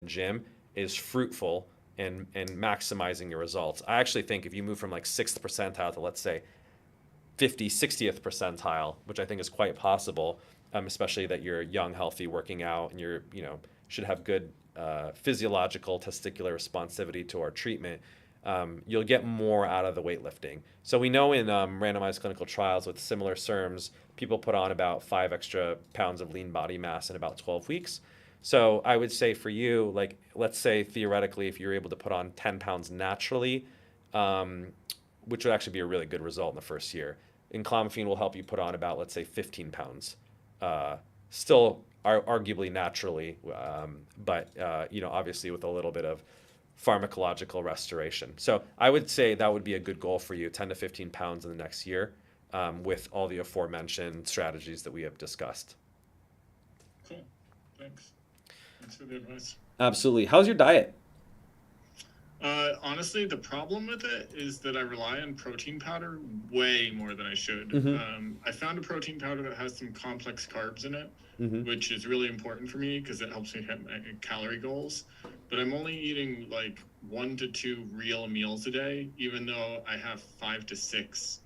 gym is fruitful and maximizing your results. I actually think if you move from like 6th percentile to, let's say, 50, 60th percentile, which I think is quite possible, especially that you're young, healthy, working out, and you're, should have good physiological testicular responsivity to our treatment, you'll get more out of the weightlifting. So we know in randomized clinical trials with similar SERMs, people put on about 5 extra pounds of lean body mass in about 12 weeks. So I would say for you, like, let's say theoretically, if you're able to put on 10 pounds naturally, um, which would actually be a really good result in the first year. Enclomiphene will help you put on about, let's say, 15 pounds. Still arguably naturally, but obviously with a little bit of pharmacological restoration. So I would say that would be a good goal for you, 10 to 15 pounds in the next year, with all the aforementioned strategies that we have discussed. Cool. Thanks. Thanks for the advice. Absolutely. How's your diet? Honestly, the problem with it is that I rely on protein powder way more than I should. Mm-hmm. I found a protein powder that has some complex carbs in it, Mm-hmm. which is really important for me because it helps me hit my calorie goals. But I'm only eating like 1 to 2 real meals a day, even though I have 5 to 6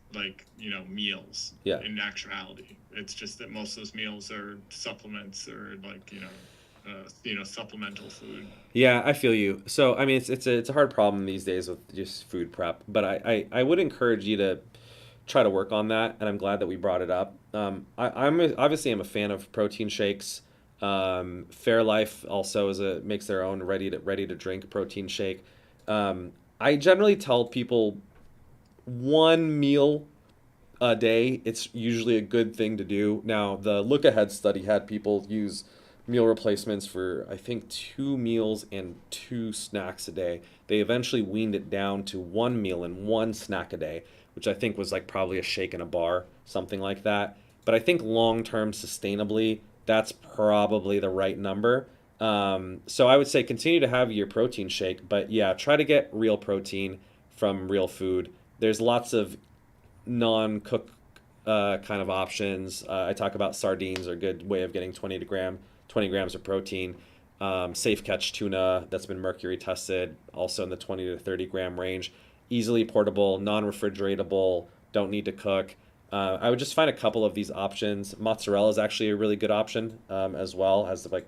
meals. Yeah. In actuality, it's just that most of those meals are supplements or supplemental food. Yeah, I feel you. So, I mean, it's a hard problem these days with just food prep, but I would encourage you to try to work on that, and I'm glad that we brought it up. Obviously I'm a fan of protein shakes. Fairlife also makes their own ready to drink protein shake. I generally tell people one meal a day. It's usually a good thing to do. Now, the Look Ahead study had people use meal replacements for, I think, 2 meals and 2 snacks a day. They eventually weaned it down to 1 meal and 1 snack a day, which I think was like probably a shake and a bar, something like that. But I think long term, sustainably, that's probably the right number. So I would say continue to have your protein shake, but yeah, try to get real protein from real food. There's lots of non-cook kind of options. I talk about sardines are a good way of getting 20 grams of protein. Safe catch tuna that's been mercury tested, also in the 20 to 30 gram range. Easily portable, non-refrigeratable, don't need to cook. I would just find a couple of these options. Mozzarella is actually a really good option as well. Has like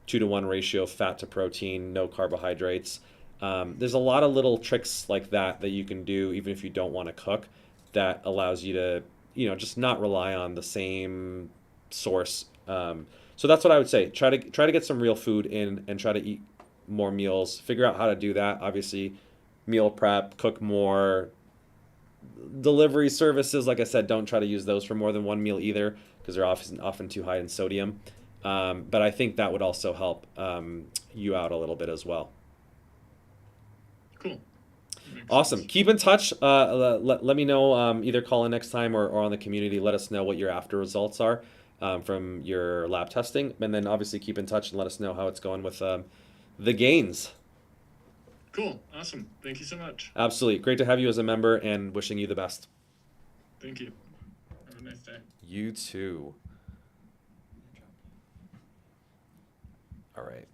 2 to 1 ratio of fat to protein, no carbohydrates. There's a lot of little tricks like that that you can do even if you don't want to cook that allows you to, just not rely on the same source. So that's what I would say. Try to get some real food in and try to eat more meals. Figure out how to do that. Obviously, meal prep, cook more. Delivery services, like I said, don't try to use those for more than 1 meal either because they're often too high in sodium. But I think that would also help you out a little bit as well. Cool. Makes Awesome. sense. Keep in touch. Let me know, either call in next time or on the community. Let us know what your after results are from your lab testing. And then obviously keep in touch and let us know how it's going with the gains. Cool. Awesome. Thank you so much. Absolutely. Great to have you as a member and wishing you the best. Thank you. Have a nice day. You too. All right.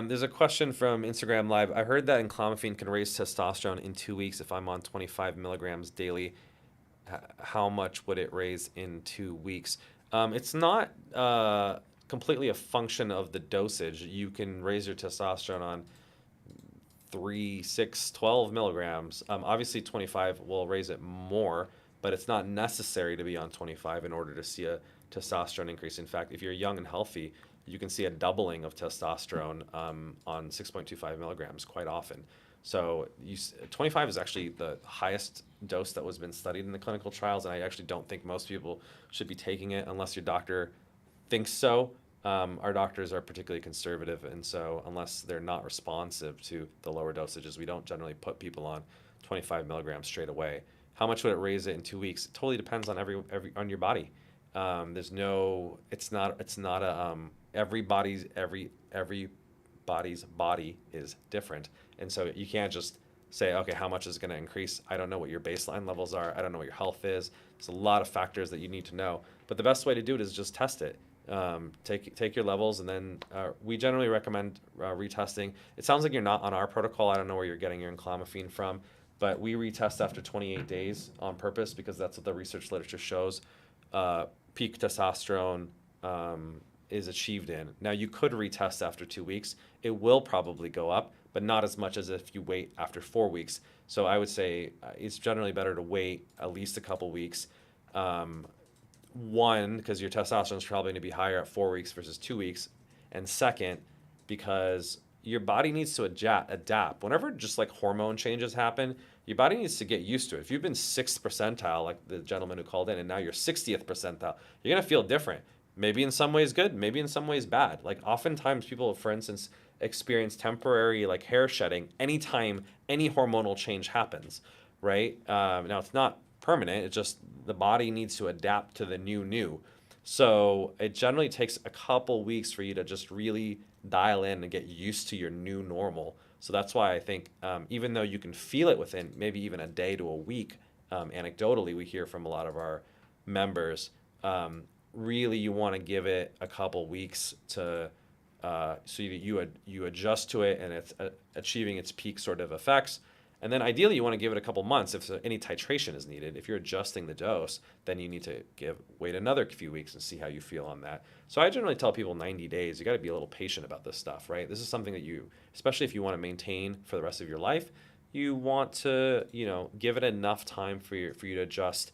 There's a question from Instagram Live. I heard that enclomiphene can raise testosterone in 2 weeks if I'm on 25 milligrams daily. How much would it raise in 2 weeks? It's not completely a function of the dosage. You can raise your testosterone on 3, 6, 12 milligrams. Obviously, 25 will raise it more, but it's not necessary to be on 25 in order to see a testosterone increase. In fact, if you're young and healthy, you can see a doubling of testosterone on 6.25 milligrams quite often. So 25 is actually the highest dose that was been studied in the clinical trials, and I actually don't think most people should be taking it unless your doctor thinks so. Our doctors are particularly conservative, and so unless they're not responsive to the lower dosages, we don't generally put people on 25 milligrams straight away. How much would it raise it in 2 weeks? It totally depends on on your body. There's no, it's not a everybody's body is different, and so you can't just say, okay, how much is going to increase? I don't know what your baseline levels are. I don't know what your health is. There's a lot of factors that you need to know, but the best way to do it is just test it. Take your levels, and then we generally recommend retesting. It sounds like you're not on our protocol. I don't know where you're getting your enclomiphene from, but we retest after 28 days on purpose because that's what the research literature shows. Peak testosterone is achieved in. Now you could retest after 2 weeks. It will probably go up, but not as much as if you wait after 4 weeks. So I would say it's generally better to wait at least a couple weeks. Um, One, because your testosterone is probably going to be higher at 4 weeks versus 2 weeks, and second, because your body needs to adapt. Whenever just like hormone changes happen, your body needs to get used to it. If you've been sixth percentile, like the gentleman who called in, and now you're 60th percentile, you're gonna feel different. Maybe in some ways good, maybe in some ways bad. Like oftentimes people, for instance, experience temporary like hair shedding anytime any hormonal change happens, right? Now it's not permanent. It's just the body needs to adapt to the new. So it generally takes a couple weeks for you to just really dial in and get used to your new normal. So that's why I think even though you can feel it within maybe even a day to a week, anecdotally we hear from a lot of our members. Really, you want to give it a couple weeks to so you adjust to it and it's achieving its peak sort of effects. And then ideally, you want to give it a couple months if any titration is needed. If you're adjusting the dose, then you need to wait another few weeks and see how you feel on that. So I generally tell people 90 days. You got to be a little patient about this stuff, right? This is something that you, especially if you want to maintain for the rest of your life, you want to, give it enough time for you to adjust,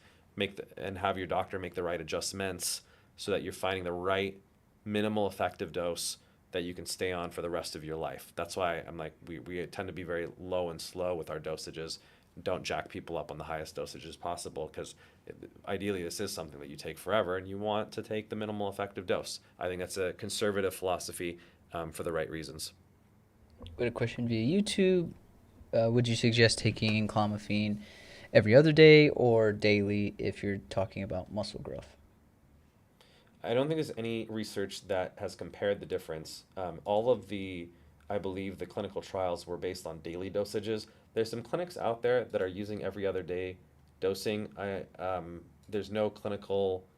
and have your doctor make the right adjustments so that you're finding the right minimal effective dose that you can stay on for the rest of your life. That's why I'm like, we tend to be very low and slow with our dosages. Don't jack people up on the highest dosages possible because ideally this is something that you take forever and you want to take the minimal effective dose. I think that's a conservative philosophy for the right reasons. We had a question via YouTube. Would you suggest taking clomiphene every other day or daily if you're talking about muscle growth? I don't think there's any research that has compared the difference. All of I believe, the clinical trials were based on daily dosages. There's some clinics out there that are using every other day dosing. There's no clinical,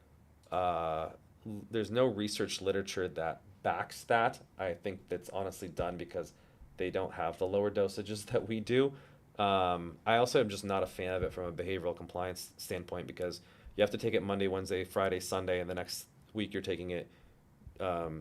uh, there's no research literature that backs that. I think that's honestly done because they don't have the lower dosages that we do. I also am just not a fan of it from a behavioral compliance standpoint because you have to take it Monday, Wednesday, Friday, Sunday, and the next week you're taking it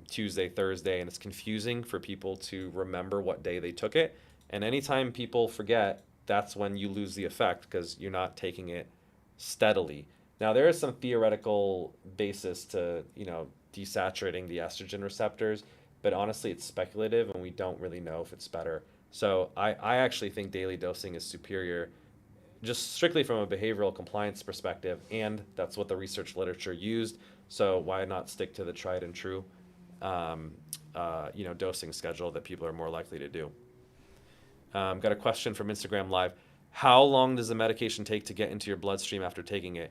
Tuesday, Thursday, and it's confusing for people to remember what day they took it. And anytime people forget, that's when you lose the effect because you're not taking it steadily. Now, there is some theoretical basis to, desaturating the estrogen receptors, but honestly, it's speculative and we don't really know if it's better. So I actually think daily dosing is superior just strictly from a behavioral compliance perspective, and that's what the research literature used. So why not stick to the tried and true, dosing schedule that people are more likely to do? Got a question from Instagram Live. How long does the medication take to get into your bloodstream after taking it?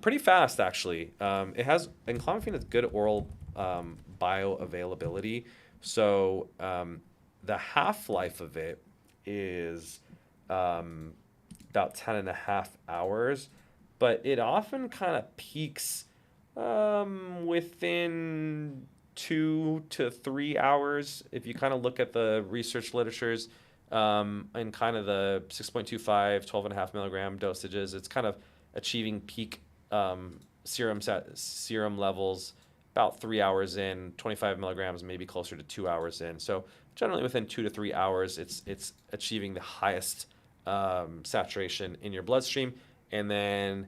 Pretty fast, actually. Clomiphene has good oral bioavailability. So the half-life of it is about 10 and a half hours, but it often kind of peaks within 2 to 3 hours. If you kind of look at the research literatures and kind of the 6.25, 12.5 milligram dosages, it's kind of achieving peak serum levels about 3 hours in, 25 milligrams, maybe closer to 2 hours in. So generally within 2 to 3 hours, it's achieving the highest saturation in your bloodstream, and then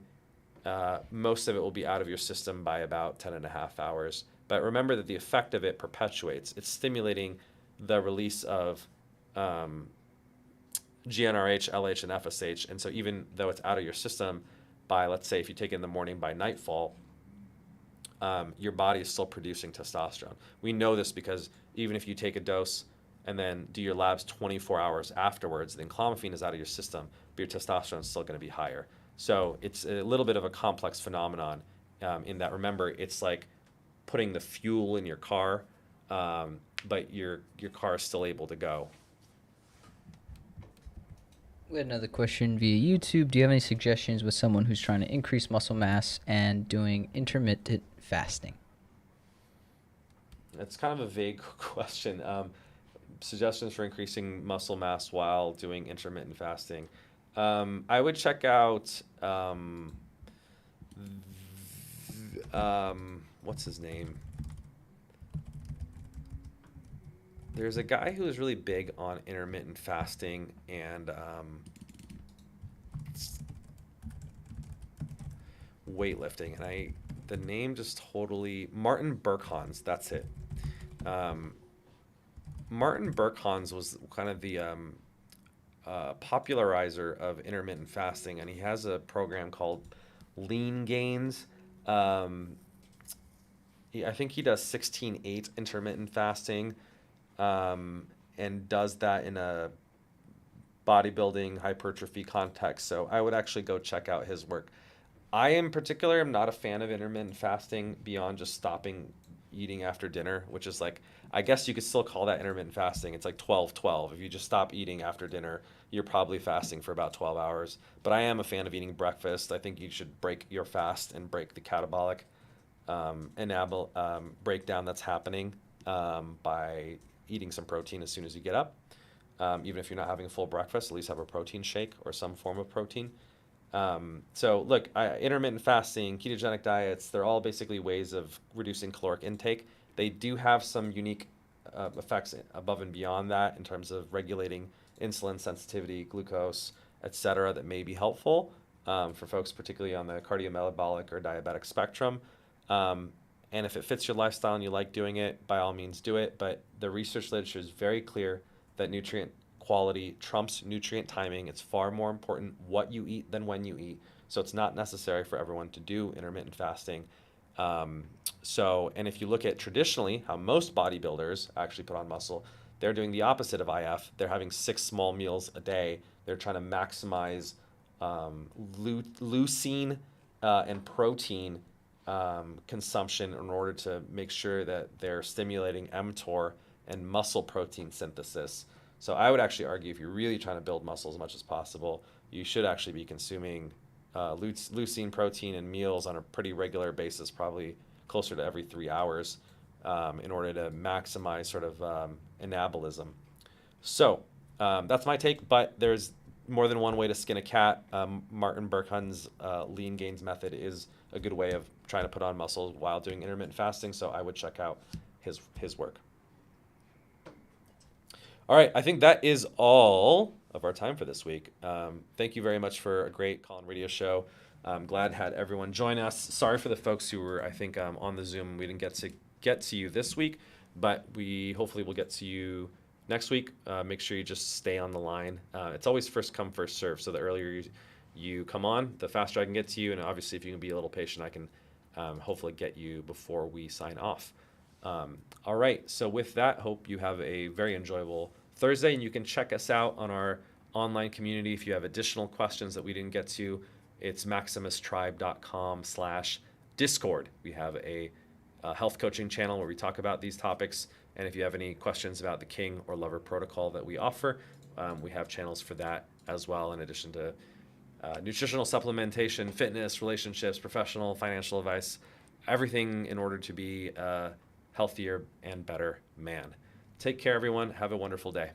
most of it will be out of your system by about 10 and a half hours. But remember that the effect of it perpetuates. It's stimulating the release of GnRH, LH, and FSH. And so even though it's out of your system by, let's say, if you take it in the morning, by nightfall, your body is still producing testosterone. We know this because even if you take a dose and then do your labs 24 hours afterwards, then clomiphene is out of your system, but your testosterone is still going to be higher. So it's a little bit of a complex phenomenon in that, remember, it's like putting the fuel in your car, but your car is still able to go. We had another question via YouTube. Do you have any suggestions with someone who's trying to increase muscle mass and doing intermittent fasting? It's kind of a vague question. Suggestions for increasing muscle mass while doing intermittent fasting. I would check out what's his name? There's a guy who is really big on intermittent fasting and weightlifting, and the name just totally Martin Berkhans. That's it. Um, Martin Berkhans was kind of the popularizer of intermittent fasting, and he has a program called Lean Gains. Um, I think he does 16/8 intermittent fasting, and does that in a bodybuilding hypertrophy context. So I would actually go check out his work. I, in particular, am not a fan of intermittent fasting beyond just stopping eating after dinner, which is like, I guess you could still call that intermittent fasting. It's like 12-12. If you just stop eating after dinner, you're probably fasting for about 12 hours. But I am a fan of eating breakfast. I think you should break your fast and break the catabolic breakdown that's happening by eating some protein as soon as you get up. Even if you're not having a full breakfast, at least have a protein shake or some form of protein. So look, intermittent fasting, ketogenic diets, they're all basically ways of reducing caloric intake. They do have some unique effects above and beyond that in terms of regulating insulin sensitivity, glucose, etc., that may be helpful for folks particularly on the cardiometabolic or diabetic spectrum. Um, and if it fits your lifestyle and you like doing it, by all means do it. But the research literature is very clear that nutrient quality trumps nutrient timing. It's far more important what you eat than when you eat. So it's not necessary for everyone to do intermittent fasting. And if you look at traditionally how most bodybuilders actually put on muscle, they're doing the opposite of IF. They're having 6 small meals a day. They're trying to maximize leucine and protein consumption in order to make sure that they're stimulating mTOR and muscle protein synthesis. So I would actually argue if you're really trying to build muscle as much as possible, you should actually be consuming leucine protein in meals on a pretty regular basis, probably closer to every 3 hours, in order to maximize sort of anabolism. So that's my take, but there's more than one way to skin a cat. Martin Berkhan's lean gains method is a good way of trying to put on muscle while doing intermittent fasting, so I would check out his work. All right, I think that is all of our time for this week. Thank you very much for a great call-in radio show. I'm glad had everyone join us. Sorry for the folks who were, I think, on the Zoom. We didn't get to you this week, but we hopefully will get to you next week. Make sure you just stay on the line. It's always first come, first serve. So the earlier you come on, the faster I can get to you. And obviously, if you can be a little patient, I can hopefully get you before we sign off. All right, so with that, hope you have a very enjoyable Thursday, and you can check us out on our online community if you have additional questions that we didn't get to. It's maximistribe.com/discord. We have a health coaching channel where we talk about these topics, and if you have any questions about the King or Lover protocol that we offer, we have channels for that as well, in addition to nutritional supplementation, fitness, relationships, professional, financial advice, everything in order to be a healthier and better man. Take care, everyone. Have a wonderful day.